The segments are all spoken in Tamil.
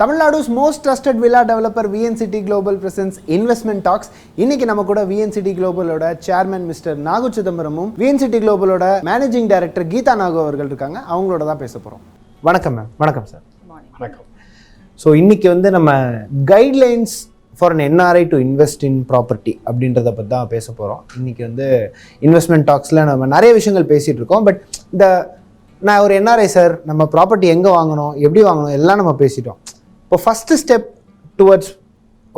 Tamil Nadu's most trusted villa developer VNCT Global presents investment talks. இன்னைக்கு நம்ம கூட VNCT Global ஓட chairman Mr. Nagu Chidambaram, VNCT Global ஓட managing director Geetha Nagu அவர்கள் இருக்காங்க. அவங்களோட தான் பேச போறோம். வணக்கம் மேம். வணக்கம் சார். வணக்கம். ஸோ இன்னைக்கு வந்து நம்ம guidelines for an NRI to invest in property அப்படின்றத பற்றி தான் பேச போகிறோம். இன்றைக்கி வந்து இன்வெஸ்ட்மெண்ட் டாக்ஸில் நம்ம நிறைய விஷயங்கள் பேசிகிட்டு இருக்கோம். பட் நான் ஒரு NRI சார், நம்ம ப்ராப்பர்ட்டி எங்கே வாங்கணும், எப்படி வாங்கணும் எல்லாம் நம்ம பேசிட்டோம். இப்போ ஃபஸ்ட்டு ஸ்டெப் டுவர்ட்ஸ்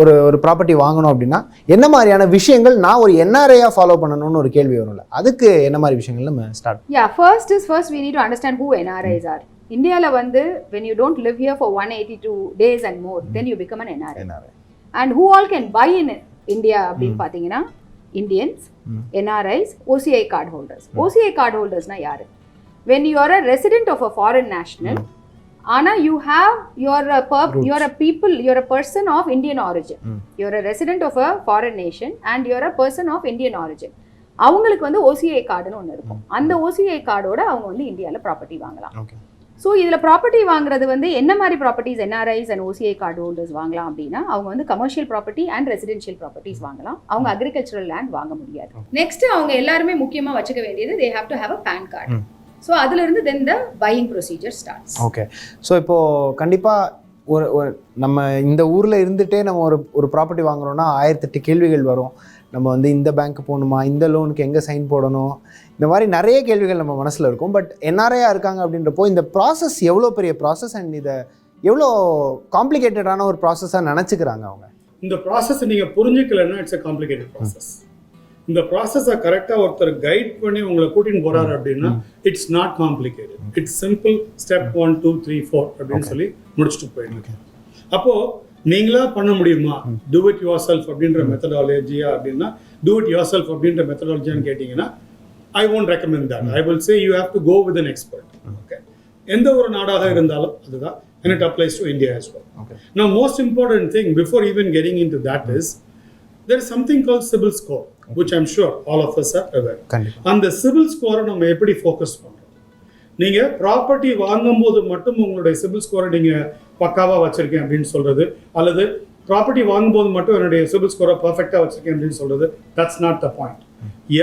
ஒரு ப்ராப்பர்ட்டி வாங்கணும் அப்படின்னா என்ன மாதிரியான விஷயங்கள் நான் ஒரு NRI-யாக ஃபாலோ பண்ணணும்னு ஒரு கேள்வி வரும்ல, அதுக்கு என்ன மாதிரி விஷயங்கள் நம்ம start? First we need to understand who NRIs are. Indiaல வந்து when you don't live here for 182 days and more, then you become an NRI. And who all can buy in India அப்படின்னு பார்த்தீங்கன்னா Indians, NRIs, OCI card holders. OCI card holdersனா யாரு? When you are a resident of a foreign national, Anna, you're a person of Indian origin. You're a resident of a foreign nation and you're a person of Indian origin. அவங்களுக்கு வந்து OCI கார்டுன்னு ஒன்று இருக்கும். அந்த OCI கார்டோட அவங்க வந்து இந்தியாவில் ப்ராப்பர்ட்டி வாங்கலாம். ஸோ இதில் ப்ராப்பர்ட்டி வாங்குறது வந்து என்ன மாதிரி properties NRIs and OCI card holders வாங்கலாம் அப்படின்னா, அவங்க வந்து commercial property and residential properties வாங்கலாம். அவங்க அக்ரிகல்ச்சரல் லேண்ட் வாங்க முடியாது. நெக்ஸ்ட் அவங்க எல்லாருமே முக்கியமாக வச்சுக்க வேண்டியது, they have to have a PAN card. So அதிலிருந்து then the buying procedure starts. Okay. So இப்போது கண்டிப்பாக ஒரு நம்ம இந்த ஊரில் இருந்துகிட்டே நம்ம ஒரு ப்ராப்பர்ட்டி வாங்குறோன்னா 1008 கேள்விகள் வரும். நம்ம வந்து இந்த பேங்க் போகணுமா, இந்த லோனுக்கு எங்கே சைன் போடணும், இந்த மாதிரி நிறைய கேள்விகள் நம்ம மனசில் இருக்கும். பட் NRI-யாக இருக்காங்க அப்படின்றப்போ இந்த ப்ராசஸ் எவ்வளோ பெரிய ப்ராசஸ் அண்ட் இதை எவ்வளோ காம்ப்ளிகேட்டடான ஒரு ப்ராசஸாக நினச்சிக்கிறாங்க அவங்க? இந்த ப்ராசஸ் நீங்கள் புரிஞ்சிக்கலன்னா இட்ஸ் எ காம்ப்ளிகேட்டட் ப்ராசஸ். இந்த ப்ராசஸை கரெக்டாக ஒருத்தர் கைட் பண்ணி உங்களை கூட்டின்னு போகிறாரு அப்படின்னா it's not complicated. It's simple. Step 1 2 3 4 அப்படின்னு சொல்லி முடிச்சுட்டு போயிட்டு. அப்போது நீங்களா பண்ண முடியுமா, டூ இட் யுவர் செல்ஃப் அப்படின்ற மெத்தடாலஜியா அப்படின்னா, டூ இட் யுவர் செல்ஃப் அப்படின்ற மெத்தடாலஜியான்னு கேட்டிங்கன்னா I won't recommend that. I will say you have to go with an expert. Okay. எந்த ஒரு நாடாக இருந்தாலும் அதுதான், and it applies to India as well. Now most important thing before even getting into that is there is something called CIBIL score, which I'm sure all of us are aware. And the CIBIL score நம்ம எப்படி ஃபோக்கஸ் பண்ணுறோம்? நீங்கள் ப்ராப்பர்ட்டி வாங்கும்போது மட்டும் உங்களுடைய CIBIL ஸ்கோரை நீங்கள் பக்காவாக வச்சுருக்கேன் அப்படின்னு சொல்கிறது, அல்லது ப்ராப்பர்ட்டி வாங்கும்போது மட்டும் என்னுடைய CIBIL ஸ்கோரை பர்ஃபெக்டாக வச்சுருக்கேன் அப்படின்னு சொல்கிறது, தட்ஸ் நாட் த பாயிண்ட்.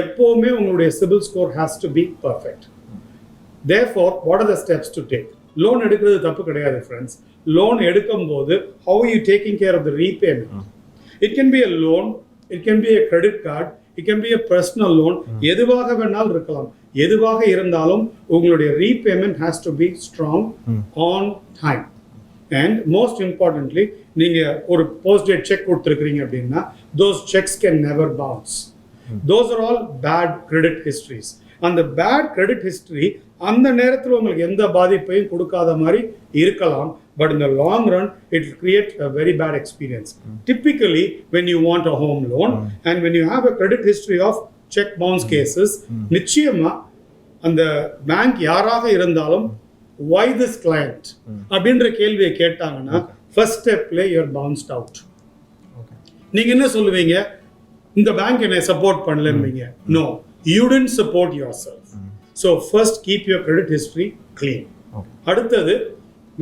எப்போவுமே உங்களுடைய CIBIL score has to be perfect. Therefore, what are the steps to take? Loan எடுக்கிறது தப்பு கிடையாது ஃப்ரெண்ட்ஸ். லோன் எடுக்கும்போது how are you taking care of the repayment? It can be a loan, it can be a credit card, it can be a personal loan. எதுவாக வேணாலும் இருக்கலாம். எதுவாக இருந்தாலும் உங்களுடைய repayment has to be strong on time. And most importantly, நீங்க ஒரு post date check கொடுத்திருக்கீங்க அப்படின்னா those checks can never bounce. Those are all bad credit histories. அந்த bad credit history அந்த நேரத்தில் உங்களுக்கு எந்த பாதிப்பையும் கொடுக்காத மாதிரி இருக்கலாம். But in the long run, it will create a very bad experience. Typically, when you want a home loan and when you have a credit history of check bounce cases, நிச்சயமா அந்த பேங்க் யாராக இருந்தாலும் why this client அப்படின்ற கேள்வியை கேட்டாங்கன்னா first stepல you're bounced out. நீங்க என்ன சொல்லுவீங்க? இந்த பேங்க் என்னை support பண்ணலன்னீங்க. No, you didn't support yourself. So first keep your credit history clean. அடுத்தது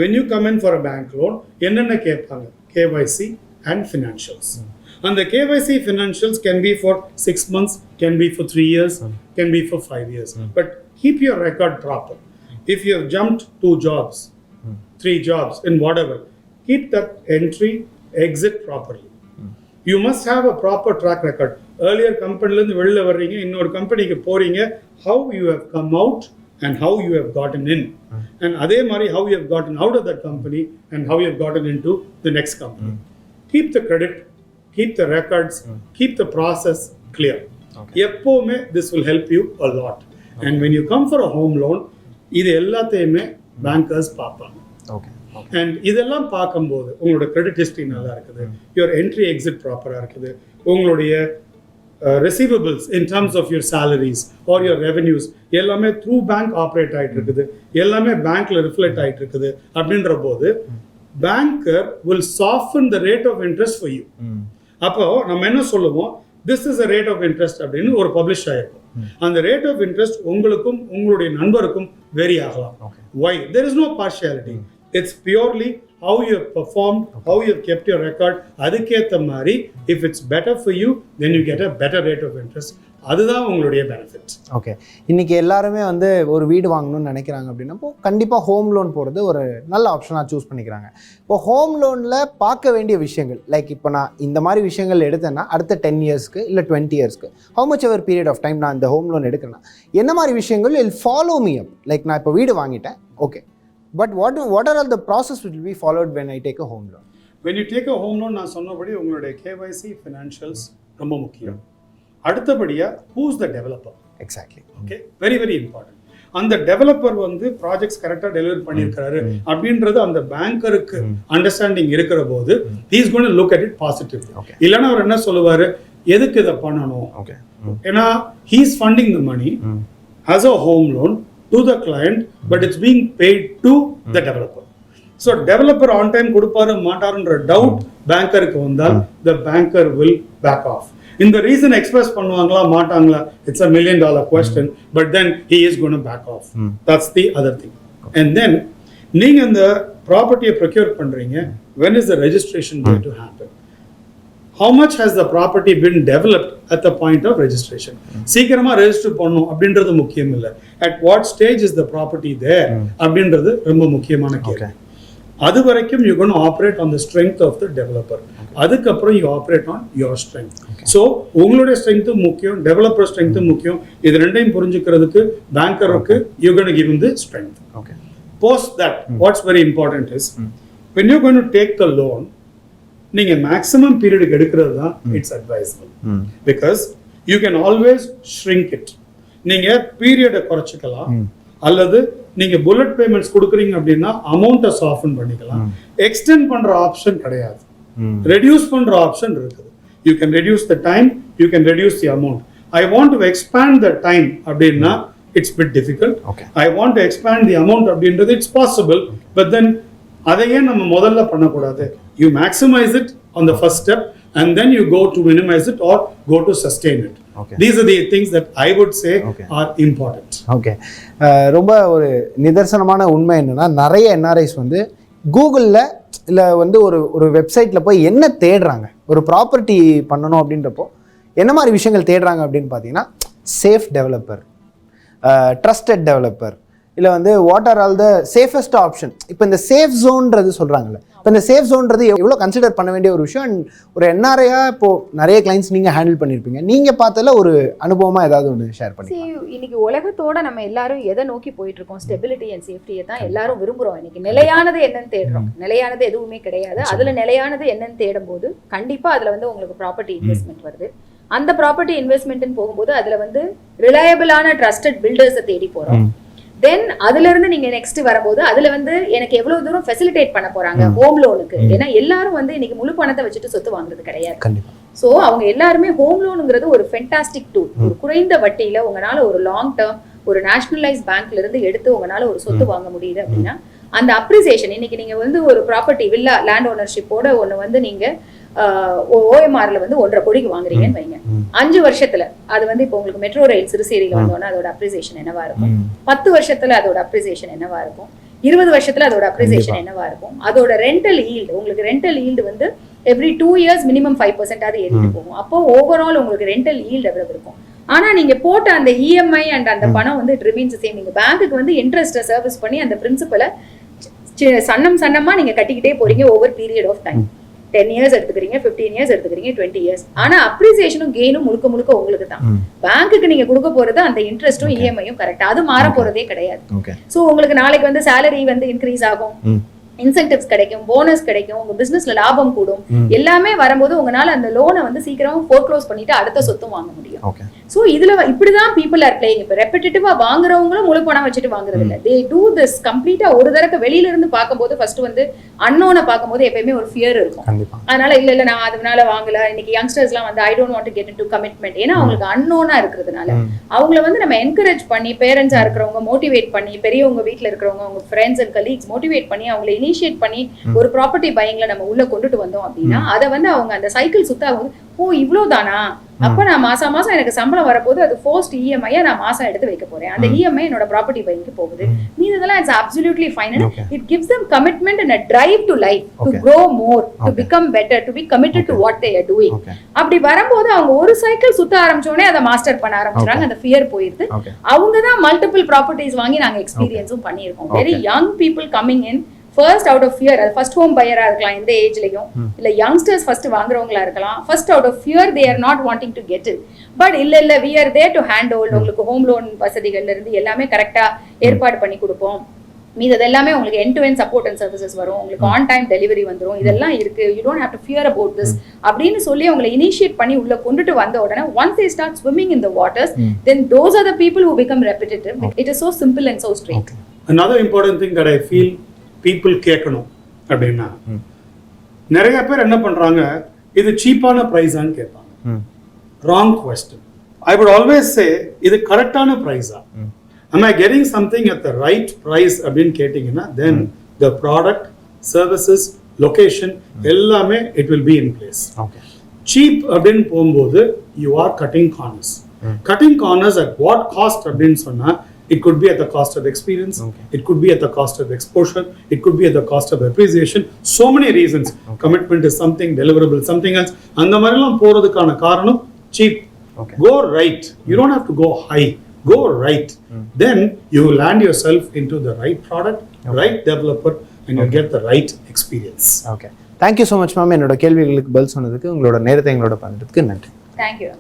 when you come in for a bank loan, என்னென்ன கேட்பாங்க? KYC and financials. And the KYC financials can be for 6 months, can be for 3 years, can be for 5 years. But keep your record proper. If you have jumped 2 jobs, 3 jobs, and whatever, keep that entry, exit properly. You must have a proper track record. Earlier companyலேருந்து வெளில வர்றீங்க, இன்னொரு கம்பெனிக்கு போறீங்க, how you have come out and how you have gotten in. And அதே மாதிரி how you have gotten out of that company and how you have gotten into the next company. Keep the credit, keep the records, keep the process clear. எப்போவுமே this will help you a lot. And when you come for a home loan, இது எல்லாத்தையுமே bankers பார்ப்பாங்க. And இதெல்லாம் பார்க்கும்போது உங்களோட credit history நல்லா இருக்குது, your entry exit ப்ராப்பராக இருக்குது, உங்களுடைய receivables in terms of your salaries or your revenues எல்லாமே through bank operate ஆகிட்டு இருக்குது, எல்லாமே பேங்க்ல ரிஃப்ளெக்ட் ஆகிட்டு இருக்குது அப்படின்ற போது banker will soften the rate of interest for you. அப்போ நம்ம என்ன சொல்லுவோம்? this is a rate of interest அப்படின்னு ஒரு பப்ளிஷ் ஆகிருக்கும். அந்த ரேட் ஆஃப் இன்ட்ரெஸ்ட் உங்களுக்கும் உங்களுடைய நண்பருக்கும் வேரி ஆகலாம். Why? There is no partiality. It's purely how you have performed, how you have kept your record. அதுக்கேற்ற மாதிரி if it's better for you, then you get a better rate of interest. அதுதான் உங்களுடைய பெனிஃபிட். ஓகே, இன்னைக்கு எல்லாருமே வந்து ஒரு வீடு வாங்கணும்னு நினைக்கிறாங்க அப்படின்னப்போ கண்டிப்பாக ஹோம் லோன் போகிறது ஒரு நல்ல ஆப்ஷனாக சூஸ் பண்ணிக்கிறாங்க. இப்போ ஹோம் லோனில் பார்க்க வேண்டிய விஷயங்கள் லைக் இப்போ நான் இந்த மாதிரி விஷயங்கள் எடுத்தேன்னா அடுத்த 10 இயர்ஸ்க்கு இல்லை 20 இயர்ஸ்க்கு how much ever period of time நான் இந்த ஹோம் லோன் எடுக்கிறேன்னா என்ன மாதிரி விஷயங்கள் will follow me up. Like நான் இப்போ வீடு வாங்கிட்டேன், okay, but what are all the process which will be followed when I take a home loan? When you take a home loan, நான் சொன்னபடி உங்களுடைய KYC financials ரொம்ப முக்கியம். அடுத்தபடியா who's the developer? Exactly. Okay, very very important. அந்த டெவலப்பர் வந்து ப்ராஜெக்ட்ஸ் கரெக்டாக டெலிவரி பண்ணியிருக்காரு அப்படின்றது அந்த பேங்கருக்கு அண்டர்ஸ்டாண்டிங் இருக்கிற போது he is going to look at it positively. இல்லைன்னா அவர் என்ன சொல்லுவாரு, எதுக்கு இதை பண்ணணும்? ஏன்னா he is funding the money as a home loan to the client, but it's being paid to the developer. So developer on time கொடுப்பாரு மாட்டாருன்ற டவுட் பேங்கருக்கு வந்தால் the banker will back off. இந்த ரீசன் எக்ஸ்பிரஸ் பண்ணுவாங்களா மாட்டாங்களா, it's a $1 million question, but then he is going to back off. That's the other thing. And then நீங்க இந்த ப்ராப்பர்ட்டியை ப்ரொக்யூர் பண்றீங்க, when is the registration going to happen? How much has the property been developed at the point of registration? சீக்கிரமா ரெஜிஸ்டர் பண்ணணும் அப்படின்றது முக்கியம் இல்லை. At what stage is the property there அப்படின்றது ரொம்ப முக்கியமான கேள்வி. அது வரைக்கும் you're going to operate on the strength of the developer. அதுக்கப்புறம் you operate on your strength. So உங்களுடைய strength முக்கியம், developer strength முக்கியம். இது ரெண்டையும் புரிஞ்சுக்கிறதுக்கு பேங்கருக்கு you're going to give him the strength. Post that, what's very important is when you're going to take the loan, நீங்க maximum period எடுக்கிறது தான் it's advisable. Because you can always shrink it. நீங்க பீரியடை குறைச்சிக்கலாம், அல்லது நீங்க புல்லட் பேமெண்ட்ஸ் கொடுக்குறீங்க அப்படின்னா அமௌண்ட்டை சாஃபன் பண்ணிக்கலாம். எக்ஸ்டெண்ட் பண்ற ஆப்ஷன் கிடையாது, ரெடியூஸ் பண்ற ஆப்ஷன் இருக்குது. You can reduce the time, you can reduce the amount. I want to expand the time அப்படின்னா it's bit difficult. I want to expand the amount அப்படின்றது இட்ஸ் பாசிபிள், பட் தென் அதையே நம்ம முதல்ல பண்ணக்கூடாது. You maximize it on the first step and then you go to minimize it or go to sustain it. These are the things that I would say are important. Okay, ரொம்ப ஒரு நிதர்சனமான உண்மை என்னன்னா நிறைய NRIs வந்து கூகுளில் இல்லை வந்து ஒரு வெப்சைட்டில் போய் என்ன தேடுறாங்க, ஒரு ப்ராப்பர்ட்டி பண்ணணும் அப்படின்றப்போ என்ன மாதிரி விஷயங்கள் தேடுறாங்க அப்படின்னு பார்த்தீங்கன்னா சேஃப் டெவலப்பர், ட்ரஸ்டட் டெவலப்பர், இல்லை வந்து what are all the safest option. இப்போ இந்த சேஃப் ஜோன்றது சொல்கிறாங்கல்ல, இப்போ இந்த சேஃப் ஜோன்றது எவ்வளோ கன்சிடர் பண்ண வேண்டிய ஒரு விஷயம். அண்ட் ஒரு NRIயா இப்போது நிறைய கிளைண்ட்ஸ் நீங்கள் ஹேண்டில் பண்ணியிருப்பீங்க, நீங்கள் பார்த்ததில் ஒரு அனுபவமாக ஏதாவது ஒன்று ஷேர் பண்ணி. இன்னைக்கு உலகத்தோட நம்ம எல்லாரும் எதை நோக்கி போயிட்டு இருக்கோம், ஸ்டெபிலிட்டி அண்ட் சேஃப்டியை தான் எல்லாரும் விரும்புகிறோம். இன்னைக்கு நிலையானது என்னன்னு தேடுறோம், நிலையானது எதுவுமே கிடையாது. அதில் நிலையானது என்னன்னு தேடும் போது கண்டிப்பாக அதில் வந்து உங்களுக்கு ப்ராப்பர்ட்டி இன்வெஸ்ட்மெண்ட் வருது. அந்த ப்ராப்பர்ட்டி இன்வெஸ்ட்மெண்ட்னு போகும்போது அதில் வந்து ரிலையபிளான ட்ரஸ்டட் பில்டர்ஸை தேடி போகிறோம். தென் அதுல இருந்து நீங்க நெக்ஸ்ட் வரும்போது அதுல வந்து எனக்கு எவ்வளவு தூரம் ஃபெசிலிட்டேட் பண்ண போறாங்க ஹோம் லோனுக்கு. ஏன்னா எல்லாரும் வந்து இன்னைக்கு முழு பணத்தை வச்சுட்டு சொத்து வாங்குறது கிடையாது. சோ அவங்க எல்லாருமே ஹோம் லோனுங்கிறது ஒரு ஃபென்டாஸ்டிக் டூல். ஒரு குறைந்த வட்டியில உங்களால ஒரு லாங் டேர்ம் ஒரு நேஷனலைஸ் பேங்க்ல இருந்து எடுத்து உங்களால ஒரு சொத்து வாங்க முடியுது அப்படின்னா அந்த அப்ரிசியேஷன். இன்னைக்கு நீங்க வந்து ஒரு ப்ராப்பர்ட்டி வில்லா லேண்ட் ஓனர்ஷிப்போட ஒண்ணு வந்து நீங்க OMRல வந்து 1.5 கோடிக்கு வாங்குறீங்கன்னு வைங்க. 5 வருஷத்துல அது வந்து இப்போ உங்களுக்கு மெட்ரோ ரயில் சிறுசேரியில வந்தோன்னா அதோட அப்ரிசியேஷன் என்னவா இருக்கும், 10 வருஷத்துல அதோட அப்ரிசியேஷன் என்னவா இருக்கும், 20 வருஷத்துல அதோட அப்ரிசியேஷன் என்னவா இருக்கும். அதோட ரெண்டல் ஈல்டு, உங்களுக்கு ரெண்டல் ஈல்டு வந்து எவ்ரி 2 இயர்ஸ் மினிமம் 5% அது ஏறிட்டு போகும். அப்போ ஓவரால் உங்களுக்கு ரெண்டல் ஈல்டு எவ்வளவு இருக்கும். ஆனா நீங்க போட்ட அந்த EMI அண்ட் அந்த பணம் வந்து இட் ரிமைன்ஸ் சேம். நீங்க பேங்க்குக்கு வந்து இன்ட்ரெஸ்ட்டை சர்வீஸ் பண்ணி அந்த பிரின்சிபலை சன்னமா நீங்க கட்டிக்கிட்டே போறீங்க over period of time. 10 years எடுத்துக்கிறீங்க, 15 இயர்ஸ் எடுத்துக்கிறீங்க, 20 இயர்ஸ். ஆனா அப்ரிசியேஷனும் கெயினும் முழுக்க முழுக்க உங்களுக்கு தான். பேங்க்குக்கு நீங்க கொடுக்க போறது அந்த இன்ட்ரெஸ்டும் EMI-யும் கரெக்ட், அது மாற போறதே கிடையாது. சோ உங்களுக்கு நாளைக்கு வந்து சேலரி வந்து இன்க்ரீஸ் ஆகும், இன்சென்டிவ்ஸ் கிடைக்கும், போனஸ் கிடைக்கும், உங்க பிசினஸ்ல லாபம் கூடும். எல்லாமே வரும்போது உங்களால அந்த லோனை வந்து சீக்கிரமா ஃபோர்க்ளோஸ் பண்ணிட்டு அடுத்த சொத்தும் வாங்க முடியும். சோ இதுல இப்படிதான் பீப்புள் ஆர் பிளேயிங். இப்ப ரெப்பிட்டேட்டிவா வாங்குறவங்களும் முழு பணம் வச்சுட்டு வாங்குறது இல்ல. தே டூ திஸ் கம்ப்ளீட்டா. ஒரு தடவை வெளியில இருந்து பார்க்கும்போது ஃபர்ஸ்ட் வந்து அன்னோனை பார்க்கும்போது எப்பயுமே ஒரு ஃபியர் இருக்கும். அதனால இல்ல நான் அதனால வாங்கல. இன்னைக்கு யங்ஸ்டர்ஸ் எல்லாம் வந்து I don't want to get into commitment. ஏன்னா அவங்களுக்கு அன்னோனா இருக்கிறதுனால அவங்கள வந்து நம்ம என்கரேஜ் பண்ணி, பேரண்ட்ஸா இருக்கிறவங்க மோட்டிவேட் பண்ணி, பெரியவங்க வீட்டுல இருக்கிறவங்க உங்க ஃப்ரெண்ட்ஸ் அண்ட் கலீக்ஸ் மோட்டிவேட் பண்ணி அவங்களை இனிஷியேட் பண்ணி ஒரு ப்ராப்பர்ட்டி பையிங்ல நம்ம உள்ள கொண்டுட்டு வந்தோம் அப்படின்னா அதை வந்து அவங்க அந்த சைக்கிள் சுத்த ஓ இவ்வளவுதானா, அப்ப நான் மாசம் எனக்கு சம்பளம் வரப்போது அது ஃபர்ஸ்ட் இஎம்ஐ நான் மாசம் எடுத்து வைக்க போறேன், அந்த இஎம்ஐ என்னோட ப்ராப்பர்ட்டி பைக்கு போகுது, மீதெல்லாம் it's absolutely fine. It gives them commitment and a drive to life, to grow more, to become better, to be committed to what they are doing. அப்படி வரும்போது அவங்க ஒரு சைக்கிள் சுத்த ஆரம்பிச்சோடனே அதை மாஸ்டர் பண்ண ஆரம்பிச்சாங்க, அந்த ஃபியர் போயிருது. அவங்க தான் மல்டிபிள் ப்ராப்பர்ட்டிஸ் வாங்கி நாங்க எக்ஸ்பீரியன்ஸும் பண்ணியிருக்கோம். Very young people coming in first out of fear, first home பையரா இருக்கலாம் இந்த ஏஜ்லயும், இல்ல யங்ஸ்டர்ஸ் ஃபர்ஸ்ட் வாங்குறவங்களா இருக்கலாம், first out of fear they are not wanting to get it. But இல்ல we are there to hand hold, உங்களுக்கு ஹோம் லோன் வசதிகள்ல இருந்து எல்லாமே கரெக்டா ஏற்பாடு பண்ணி கொடுப்போம், மீது எல்லாமே உங்களுக்கு end to end support and services வரும், உங்களுக்கு ஆன் டைம் டெலிவரி வந்துரும், இதெல்லாம் இருக்கு, you don't have to fear about this அப்படின்னு சொல்லி அவங்களை இனிஷியேட் பண்ணி உள்ள கொண்டுட்டு வந்த உடனே once they start swimming in the waters, then those are the people who become repetitive. It is so simple and so straight. Another important thing that I feel people கேட்கணும் அப்படின்னா, நிறைய பேர் என்ன பண்றாங்க, இது சீப்பான பிரைஸான்னு கேட்பாங்க. Wrong question. I would always say இது கரெக்டான பிரைஸா, am I getting something at the right price அப்படின்னு கேட்டீங்கன்னா then the product, services, location எல்லாமே it will be in place. cheap அப்படின்னு போகும்போது you are cutting corners. cutting corners at what cost அப்படின்னு சொன்னா, it could be at the cost of experience, it could be at the cost of exposure, it could be at the cost of appreciation, so many reasons. Commitment is something, deliverable something else. அந்த மாதிரிலாம் போறதுக்கான காரணம் cheap. Go right, you don't have to go high, go right. Then you land yourself into the right product, right developer, and you get the right experience. Okay, thank you so much ma'am. என்னோட கேள்விகளுக்கு பதில் சொன்னதுக்கு, உங்களோட நேரத்தை எங்களோட பகிர்ந்ததுக்கு நன்றி. Thank you.